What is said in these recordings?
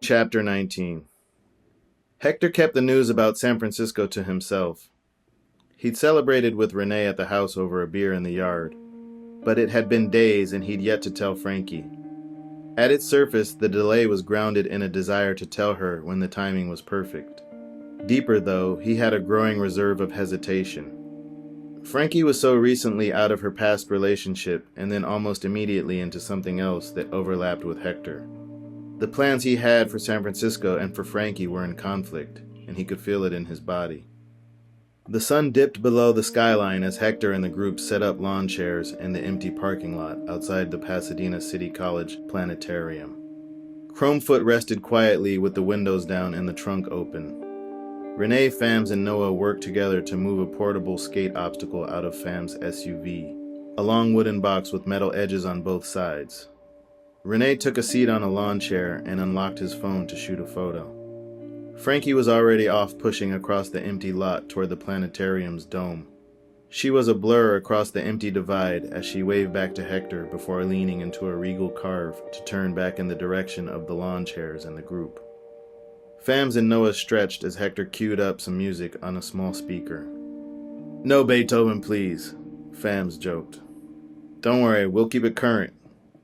Chapter 19. Hector kept the news about San Francisco to himself. He'd celebrated with Renee at the house over a beer in the yard, but it had been days and he'd yet to tell Frankie. At its surface, the delay was grounded in a desire to tell her when the timing was perfect. Deeper, though, he had a growing reserve of hesitation. Frankie was so recently out of her past relationship and then almost immediately into something else that overlapped with Hector. The plans he had for San Francisco and for Frankie were in conflict, and he could feel it in his body. The sun dipped below the skyline as Hector and the group set up lawn chairs in the empty parking lot outside the Pasadena City College planetarium. Chromefoot rested quietly with the windows down and the trunk open. Renee, Fams, and Noah worked together to move a portable skate obstacle out of Fam's SUV, a long wooden box with metal edges on both sides. Renee took a seat on a lawn chair and unlocked his phone to shoot a photo. Frankie was already off pushing across the empty lot toward the planetarium's dome. She was a blur across the empty divide as she waved back to Hector before leaning into a regal carve to turn back in the direction of the lawn chairs and the group. Fams and Noah stretched as Hector queued up some music on a small speaker. "No Beethoven, please," Fams joked. "Don't worry, we'll keep it current.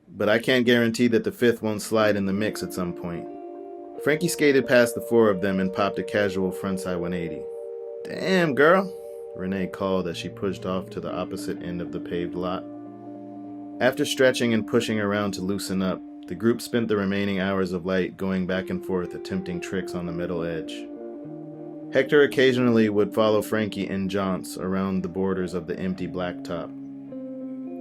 But I can't guarantee that the fifth won't slide in the mix at some point." Frankie skated past the four of them and popped a casual frontside 180. "Damn, girl," Renee called as she pushed off to the opposite end of the paved lot. After stretching and pushing around to loosen up, the group spent the remaining hours of light going back and forth attempting tricks on the metal edge. Hector occasionally would follow Frankie in jaunts around the borders of the empty blacktop.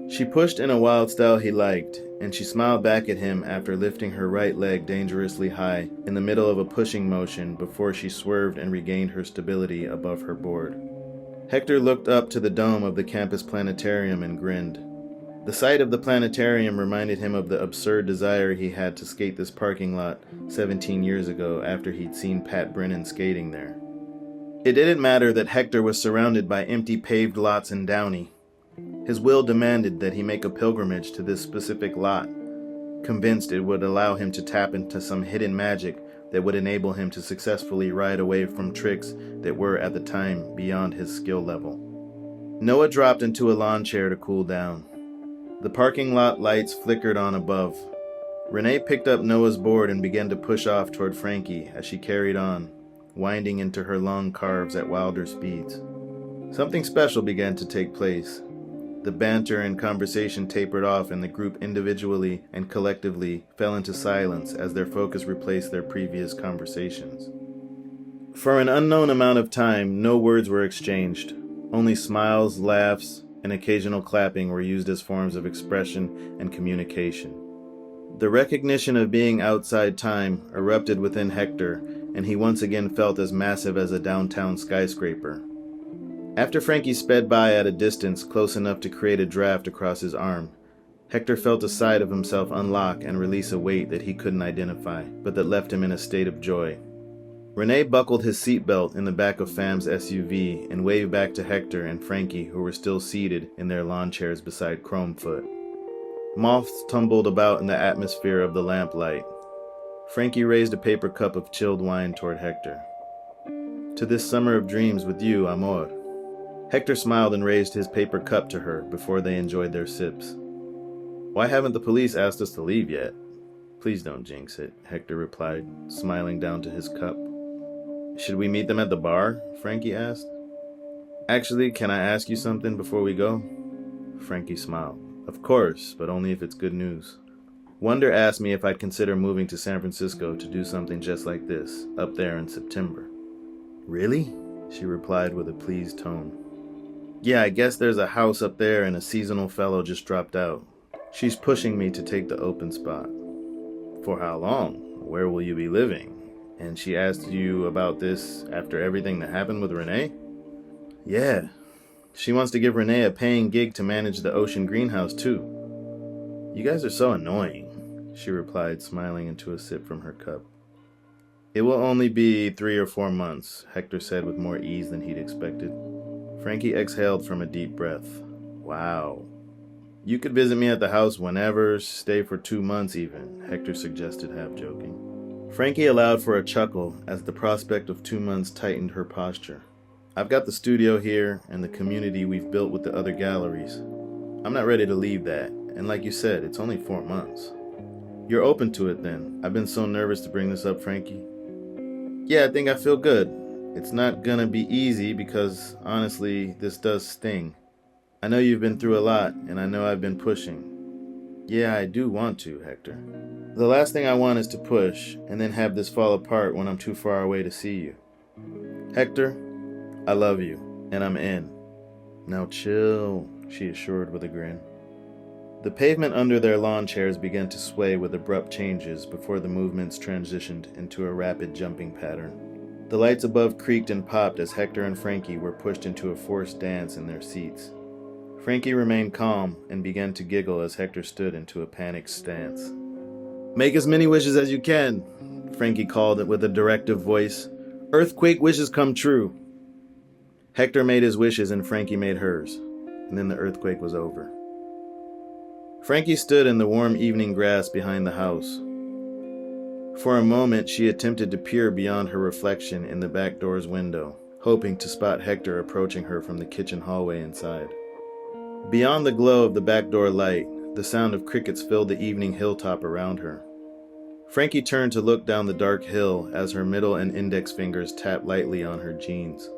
She pushed in a wild style he liked, and she smiled back at him after lifting her right leg dangerously high in the middle of a pushing motion before she swerved and regained her stability above her board. Hector looked up to the dome of the campus planetarium and grinned. The sight of the planetarium reminded him of the absurd desire he had to skate this parking lot 17 years ago after he'd seen Pat Brennan skating there. It didn't matter that Hector was surrounded by empty paved lots in Downey. His will demanded that he make a pilgrimage to this specific lot, convinced it would allow him to tap into some hidden magic that would enable him to successfully ride away from tricks that were, at the time, beyond his skill level. Noah dropped into a lawn chair to cool down. The parking lot lights flickered on above. Renee picked up Noah's board and began to push off toward Frankie as she carried on, winding into her long carves at wilder speeds. Something special began to take place. The banter and conversation tapered off and the group individually and collectively fell into silence as their focus replaced their previous conversations. For an unknown amount of time, no words were exchanged. Only smiles, laughs, and occasional clapping were used as forms of expression and communication. The recognition of being outside time erupted within Hector, and he once again felt as massive as a downtown skyscraper. After Frankie sped by at a distance close enough to create a draft across his arm, Hector felt a side of himself unlock and release a weight that he couldn't identify, but that left him in a state of joy. Renee buckled his seatbelt in the back of Fam's SUV and waved back to Hector and Frankie, who were still seated in their lawn chairs beside Chromefoot. Moths tumbled about in the atmosphere of the lamplight. Frankie raised a paper cup of chilled wine toward Hector. "To this summer of dreams with you, amor." Hector smiled and raised his paper cup to her before they enjoyed their sips. "Why haven't the police asked us to leave yet?" "Please don't jinx it," Hector replied, smiling down to his cup. "Should we meet them at the bar?" Frankie asked. "Actually, can I ask you something before we go?" Frankie smiled. "Of course, but only if it's good news. Wonder asked me if I'd consider moving to San Francisco to do something just like this, up there in September." "Really?" she replied with a pleased tone. "Yeah, I guess there's a house up there and a seasonal fellow just dropped out. She's pushing me to take the open spot." "For how long? Where will you be living? And she asked you about this after everything that happened with Renee?" "Yeah. She wants to give Renee a paying gig to manage the ocean greenhouse too." "You guys are so annoying," she replied, smiling into a sip from her cup. "It will only be 3 or 4 months," Hector said with more ease than he'd expected. Frankie exhaled from a deep breath. "Wow. You could visit me at the house whenever, stay for 2 months even," Hector suggested, half joking. Frankie allowed for a chuckle as the prospect of 2 months tightened her posture. I've got the studio here and the community we've built with the other galleries. I'm not ready to leave that, and like you said, it's only 4 months. You're open to it then. I've been so nervous to bring this up, Frankie. Yeah, I think I feel good. It's not gonna be easy because, honestly, this does sting. I know you've been through a lot, and I know I've been pushing. Yeah, I do want to, Hector. The last thing I want is to push, and then have this fall apart when I'm too far away to see you. Hector, I love you, and I'm in. Now chill, she assured with a grin. The pavement under their lawn chairs began to sway with abrupt changes before the movements transitioned into a rapid jumping pattern. The lights above creaked and popped as Hector and Frankie were pushed into a forced dance in their seats. Frankie remained calm and began to giggle as Hector stood into a panicked stance. Make as many wishes as you can, Frankie called it with a directive voice. Earthquake wishes come true. Hector made his wishes and Frankie made hers, and then the earthquake was over. Frankie stood in the warm evening grass behind the house. For a moment, she attempted to peer beyond her reflection in the back door's window, hoping to spot Hector approaching her from the kitchen hallway inside. Beyond the glow of the back door light, the sound of crickets filled the evening hilltop around her. Frankie turned to look down the dark hill as her middle and index fingers tapped lightly on her jeans.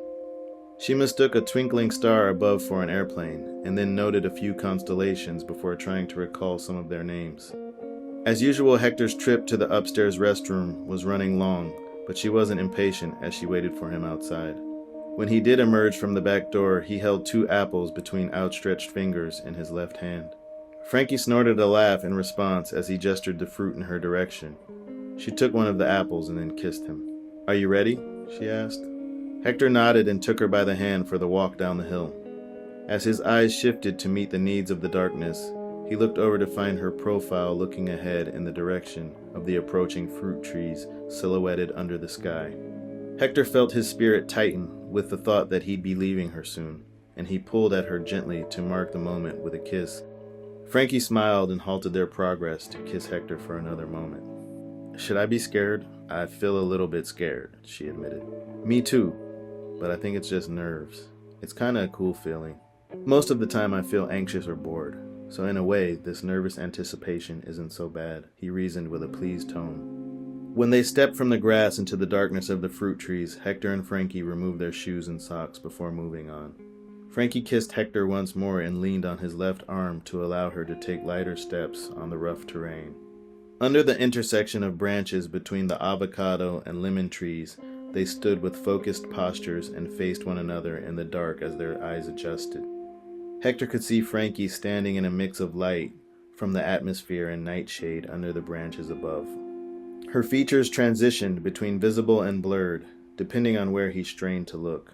She mistook a twinkling star above for an airplane, and then noted a few constellations before trying to recall some of their names. As usual, Hector's trip to the upstairs restroom was running long, but she wasn't impatient as she waited for him outside. When he did emerge from the back door, he held 2 apples between outstretched fingers in his left hand. Frankie snorted a laugh in response as he gestured the fruit in her direction. She took one of the apples and then kissed him. Are you ready? She asked. Hector nodded and took her by the hand for the walk down the hill. As his eyes shifted to meet the needs of the darkness, he looked over to find her profile looking ahead in the direction of the approaching fruit trees silhouetted under the sky. Hector felt his spirit tighten with the thought that he'd be leaving her soon, and he pulled at her gently to mark the moment with a kiss. Frankie smiled and halted their progress to kiss Hector for another moment. Should I be scared? I feel a little bit scared, she admitted. Me too, but I think it's just nerves. It's kinda a cool feeling. Most of the time I feel anxious or bored. So in a way, this nervous anticipation isn't so bad, he reasoned with a pleased tone. When they stepped from the grass into the darkness of the fruit trees, Hector and Frankie removed their shoes and socks before moving on. Frankie kissed Hector once more and leaned on his left arm to allow her to take lighter steps on the rough terrain. Under the intersection of branches between the avocado and lemon trees, they stood with focused postures and faced one another in the dark as their eyes adjusted. Hector could see Frankie standing in a mix of light from the atmosphere and nightshade under the branches above. Her features transitioned between visible and blurred, depending on where he strained to look.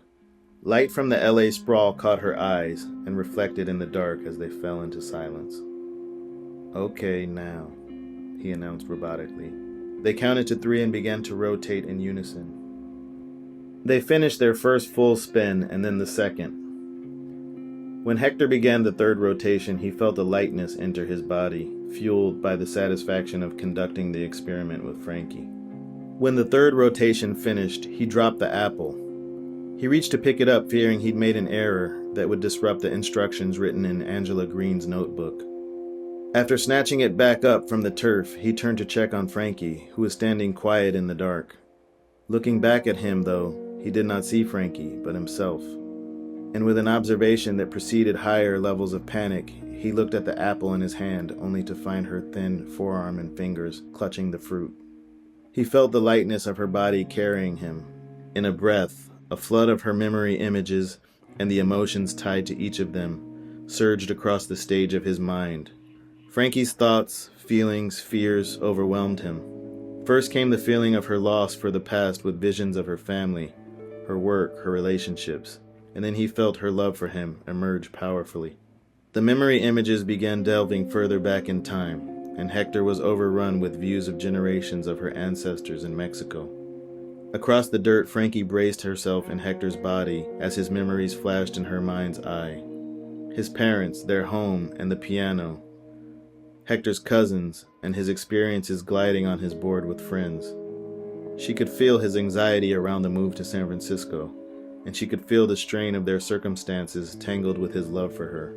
Light from the LA sprawl caught her eyes and reflected in the dark as they fell into silence. Okay, now, he announced robotically. They counted to 3 and began to rotate in unison. They finished their first full spin and then the second. When Hector began the third rotation, he felt a lightness enter his body, fueled by the satisfaction of conducting the experiment with Frankie. When the third rotation finished, he dropped the apple. He reached to pick it up, fearing he'd made an error that would disrupt the instructions written in Angela Green's notebook. After snatching it back up from the turf, he turned to check on Frankie, who was standing quiet in the dark. Looking back at him, though, he did not see Frankie, but himself. And with an observation that preceded higher levels of panic, he looked at the apple in his hand, only to find her thin forearm and fingers clutching the fruit. He felt the lightness of her body carrying him. In a breath, a flood of her memory images and the emotions tied to each of them surged across the stage of his mind. Frankie's thoughts, feelings, fears overwhelmed him. First came the feeling of her loss for the past with visions of her family, her work, her relationships. And then he felt her love for him emerge powerfully. The memory images began delving further back in time, and Hector was overrun with views of generations of her ancestors in Mexico. Across the dirt, Frankie braced herself in Hector's body as his memories flashed in her mind's eye. His parents, their home, and the piano. Hector's cousins, and his experiences gliding on his board with friends. She could feel his anxiety around the move to San Francisco, and she could feel the strain of their circumstances tangled with his love for her.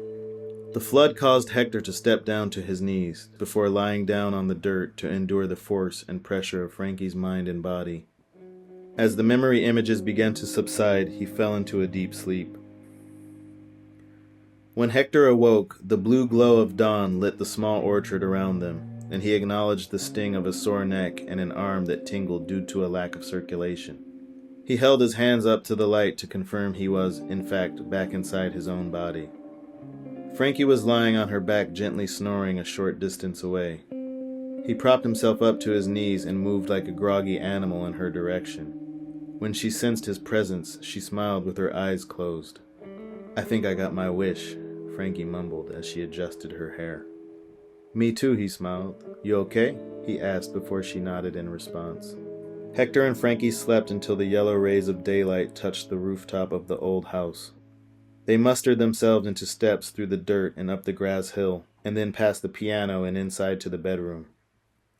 The flood caused Hector to step down to his knees before lying down on the dirt to endure the force and pressure of Frankie's mind and body. As the memory images began to subside, he fell into a deep sleep. When Hector awoke, the blue glow of dawn lit the small orchard around them, and he acknowledged the sting of a sore neck and an arm that tingled due to a lack of circulation. He held his hands up to the light to confirm he was, in fact, back inside his own body. Frankie was lying on her back, gently snoring a short distance away. He propped himself up to his knees and moved like a groggy animal in her direction. When she sensed his presence, she smiled with her eyes closed. "I think I got my wish," Frankie mumbled as she adjusted her hair. "Me too," he smiled. "You okay?" he asked before she nodded in response. Hector and Frankie slept until the yellow rays of daylight touched the rooftop of the old house. They mustered themselves into steps through the dirt and up the grass hill, and then past the piano and inside to the bedroom.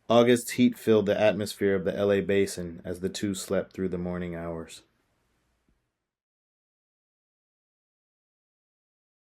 August's heat filled the atmosphere of the LA basin as the two slept through the morning hours.